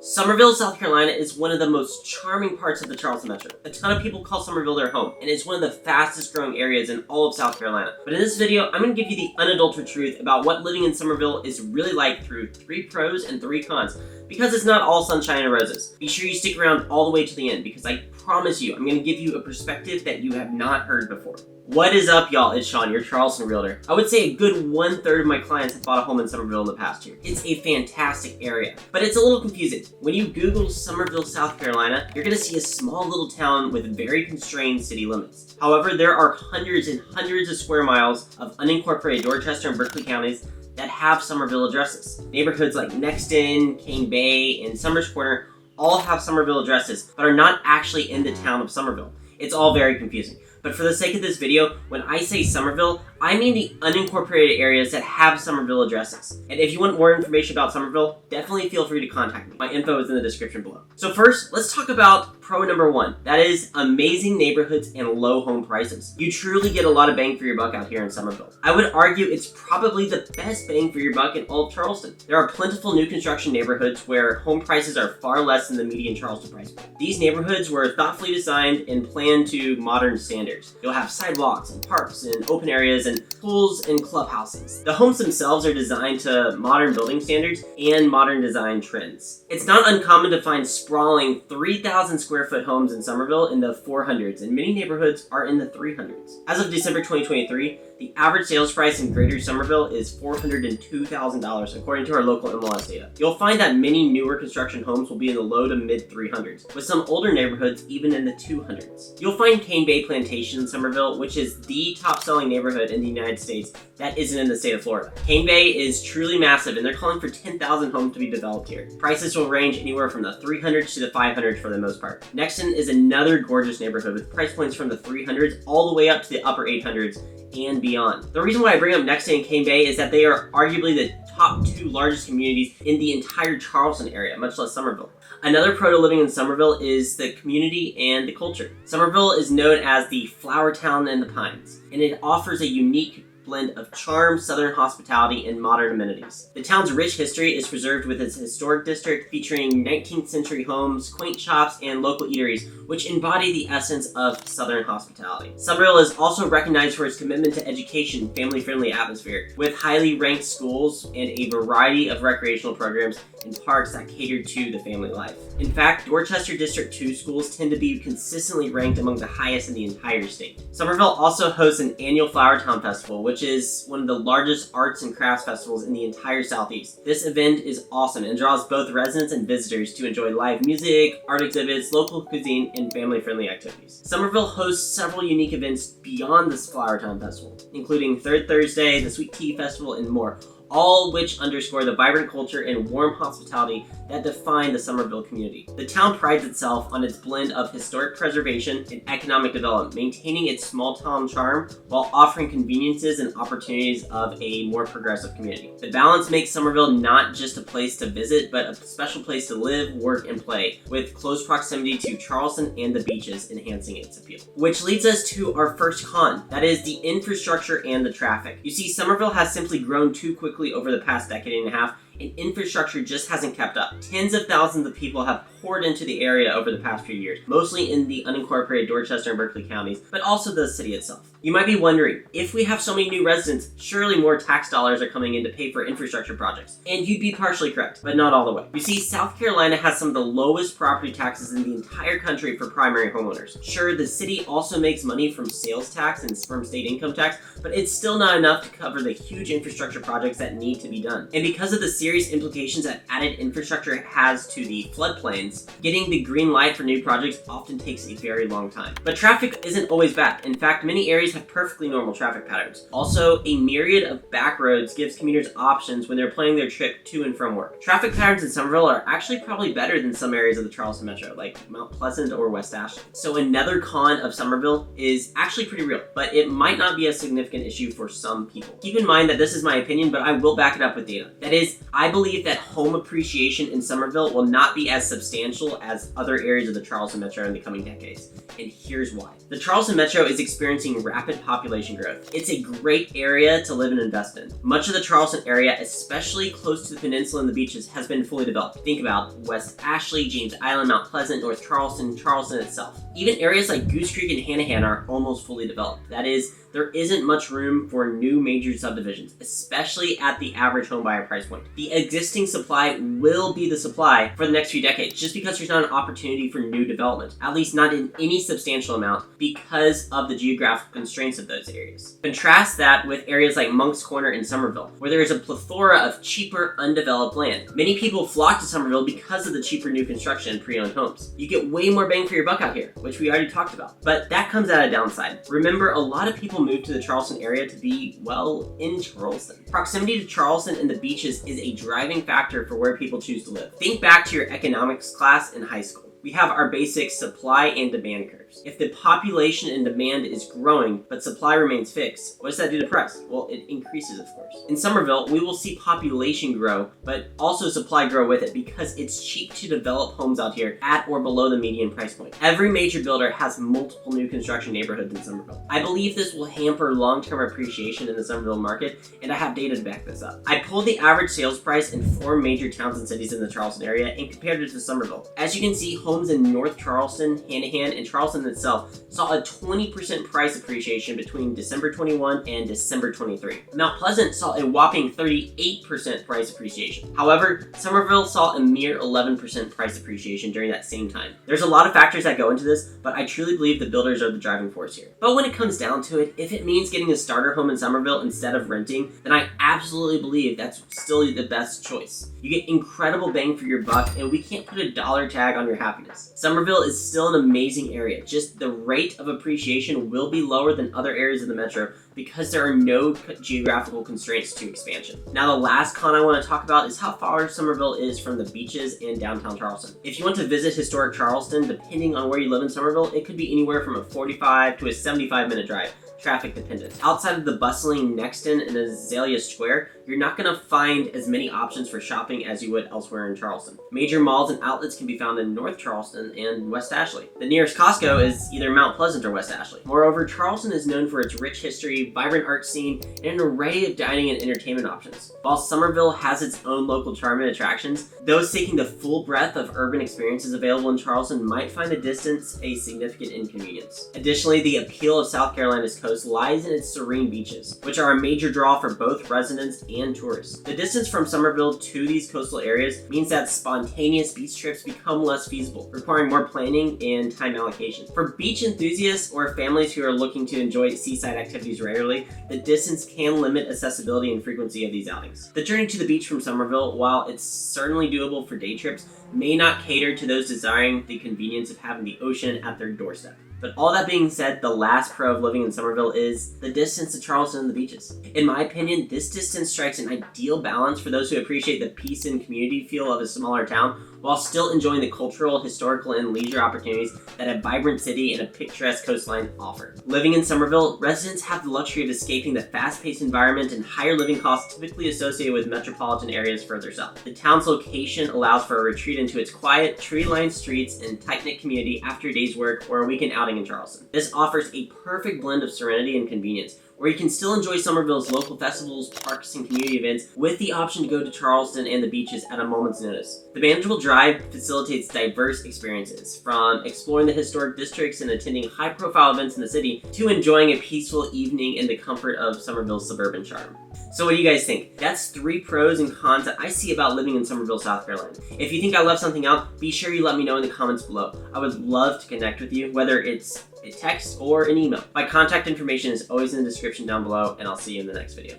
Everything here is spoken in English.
Summerville, South Carolina is one of the most charming parts of the Charleston metro. A ton of people call Summerville their home, and it's one of the fastest growing areas in all of South Carolina. But in this video, I'm going to give you the unadulterated truth about what living in Summerville is really like through 3 pros and 3 cons, because it's not all sunshine and roses. Be sure you stick around all the way to the end, because I promise you, I'm going to give you a perspective that you have not heard before. What is up, y'all? It's Sean, your Charleston realtor. I would say a good 1/3 of my clients have bought a home in Summerville in the past year. It's a fantastic area, but it's a little confusing. When you Google Summerville, South Carolina, you're gonna see a small little town with very constrained city limits. However, there are hundreds and hundreds of square miles of unincorporated Dorchester and Berkeley counties that have Summerville addresses. Neighborhoods like Nexton, Cane Bay, and Summers Corner all have Summerville addresses, but are not actually in the town of Summerville. It's all very confusing. But for the sake of this video, when I say Summerville, I mean the unincorporated areas that have Summerville addresses. And if you want more information about Summerville, definitely feel free to contact me. My info is in the description below. So first, let's talk about pro number 1. That is amazing neighborhoods and low home prices. You truly get a lot of bang for your buck out here in Summerville. I would argue it's probably the best bang for your buck in all of Charleston. There are plentiful new construction neighborhoods where home prices are far less than the median Charleston price point. These neighborhoods were thoughtfully designed and planned to modern standards. You'll have sidewalks and parks and open areas and pools and clubhouses. The homes themselves are designed to modern building standards and modern design trends. It's not uncommon to find sprawling 3,000 square foot homes in Summerville in the 400s, and many neighborhoods are in the 300s. As of December 2023, the average sales price in Greater Summerville is $402,000 according to our local MLS data. You'll find that many newer construction homes will be in the low to mid 300s, with some older neighborhoods even in the 200s. You'll find Cane Bay Plantation in Summerville, which is the top selling neighborhood in the United States that isn't in the state of Florida. Cane Bay is truly massive, and they're calling for 10,000 homes to be developed here. Prices will range anywhere from the 300s to the 500s for the most part. Nexton is another gorgeous neighborhood with price points from the 300s all the way up to the upper 800s and beyond. The reason why I bring up Nexton and Cane Bay is that they are arguably the top 2 largest communities in the entire Charleston area, much less Summerville. Another pro to living in Summerville is the community and the culture. Summerville is known as the Flowertown in the Pines, and it offers a unique blend of charm, southern hospitality, and modern amenities. The town's rich history is preserved with its historic district featuring 19th century homes, quaint shops, and local eateries, which embody the essence of southern hospitality. Summerville is also recognized for its commitment to education, family-friendly atmosphere, with highly ranked schools and a variety of recreational programs and parks that cater to the family life. In fact, Dorchester District 2 schools tend to be consistently ranked among the highest in the entire state. Summerville also hosts an annual Flowertown Festival, which is one of the largest arts and crafts festivals in the entire Southeast. This event is awesome and draws both residents and visitors to enjoy live music, art exhibits, local cuisine, and family-friendly activities. Summerville hosts several unique events beyond this Flowertown Festival, including Third Thursday, the Sweet Tea Festival, and more, all which underscore the vibrant culture and warm hospitality that define the Summerville community. The town prides itself on its blend of historic preservation and economic development, maintaining its small town charm while offering conveniences and opportunities of a more progressive community. The balance makes Summerville not just a place to visit, but a special place to live, work, and play, with close proximity to Charleston and the beaches enhancing its appeal. Which leads us to our first con, that is the infrastructure and the traffic. You see, Summerville has simply grown too quickly over the past decade and a half, and infrastructure just hasn't kept up. Tens of thousands of people have poured into the area over the past few years, mostly in the unincorporated Dorchester and Berkeley counties, but also the city itself. You might be wondering, if we have so many new residents, surely more tax dollars are coming in to pay for infrastructure projects. And you'd be partially correct, but not all the way. You see, South Carolina has some of the lowest property taxes in the entire country for primary homeowners. Sure, the city also makes money from sales tax and from state income tax, but it's still not enough to cover the huge infrastructure projects that need to be done. And because of the serious implications that added infrastructure has to the floodplains, getting the green light for new projects often takes a very long time. But traffic isn't always bad. In fact, many areas have perfectly normal traffic patterns. Also, a myriad of back roads gives commuters options when they're planning their trip to and from work. Traffic patterns in Summerville are actually probably better than some areas of the Charleston metro, like Mount Pleasant or West Ashland. So another con of Summerville is actually pretty real, but it might not be a significant issue for some people. Keep in mind that this is my opinion, but I will back it up with data. That is, I believe that home appreciation in Summerville will not be as substantial as other areas of the Charleston Metro in the coming decades. And here's why. The Charleston Metro is experiencing rapid population growth. It's a great area to live and invest in. Much of the Charleston area, especially close to the peninsula and the beaches, has been fully developed. Think about West Ashley, James Island, Mount Pleasant, North Charleston, Charleston itself. Even areas like Goose Creek and Hanahan are almost fully developed. That is, there isn't much room for new major subdivisions, especially at the average homebuyer price point. The existing supply will be the supply for the next few decades, just because there's not an opportunity for new development, at least not in any substantial amount, because of the geographical constraints of those areas. Contrast that with areas like Monk's Corner in Summerville, where there is a plethora of cheaper, undeveloped land. Many people flock to Summerville because of the cheaper new construction and pre-owned homes. You get way more bang for your buck out here, which we already talked about. But that comes at a downside. Remember, a lot of people move to the Charleston area to be, well, in Charleston. Proximity to Charleston and the beaches is a driving factor for where people choose to live. Think back to your economics class in high school. We have our basic supply and demand curves. If the population and demand is growing, but supply remains fixed, what does that do to price? Well, it increases, of course. In Summerville, we will see population grow, but also supply grow with it because it's cheap to develop homes out here at or below the median price point. Every major builder has multiple new construction neighborhoods in Summerville. I believe this will hamper long-term appreciation in the Summerville market, and I have data to back this up. I pulled the average sales price in 4 major towns and cities in the Charleston area and compared it to Summerville. As you can see, homes in North Charleston, Hanahan, and Charleston itself saw a 20% price appreciation between December 21 and December 23. Mount Pleasant saw a whopping 38% price appreciation. However, Summerville saw a mere 11% price appreciation during that same time. There's a lot of factors that go into this, but I truly believe the builders are the driving force here. But when it comes down to it, if it means getting a starter home in Summerville instead of renting, then I absolutely believe that's still the best choice. You get incredible bang for your buck, and we can't put a dollar tag on your happiness. Summerville is still an amazing area, just the rate of appreciation will be lower than other areas of the metro because there are no geographical constraints to expansion. Now, the last con I want to talk about is how far Summerville is from the beaches and downtown Charleston. If you want to visit historic Charleston, depending on where you live in Summerville, it could be anywhere from a 45 to a 75-minute drive, traffic dependent. Outside of the bustling Nexton and Azalea Square, you're not going to find as many options for shopping as you would elsewhere in Charleston. Major malls and outlets can be found in North Charleston and West Ashley. The nearest Costco is either Mount Pleasant or West Ashley. Moreover, Charleston is known for its rich history, vibrant art scene, and an array of dining and entertainment options. While Summerville has its own local charm and attractions, those seeking the full breadth of urban experiences available in Charleston might find the distance a significant inconvenience. Additionally, the appeal of South Carolina's coast lies in its serene beaches, which are a major draw for both residents and tourists. The distance from Summerville to these coastal areas means that spontaneous beach trips become less feasible, requiring more planning and time allocation. For beach enthusiasts or families who are looking to enjoy seaside activities regularly, the distance can limit accessibility and frequency of these outings. The journey to the beach from Summerville, while it's certainly doable for day trips, may not cater to those desiring the convenience of having the ocean at their doorstep. But all that being said, the last pro of living in Summerville is the distance to Charleston and the beaches. In my opinion, this distance strikes an ideal balance for those who appreciate the peace and community feel of a smaller town, while still enjoying the cultural, historical, and leisure opportunities that a vibrant city and a picturesque coastline offer. Living in Summerville, residents have the luxury of escaping the fast-paced environment and higher living costs typically associated with metropolitan areas further south. The town's location allows for a retreat into its quiet, tree-lined streets and tight-knit community after a day's work or a weekend outing in Charleston. This offers a perfect blend of serenity and convenience, where you can still enjoy Summerville's local festivals, parks, and community events with the option to go to Charleston and the beaches at a moment's notice. The manageable drive facilitates diverse experiences, from exploring the historic districts and attending high-profile events in the city to enjoying a peaceful evening in the comfort of Summerville's suburban charm. So what do you guys think? That's 3 pros and cons that I see about living in Summerville, South Carolina. If you think I left something out, be sure you let me know in the comments below. I would love to connect with you, whether it's a text or an email. My contact information is always in the description down below, and I'll see you in the next video.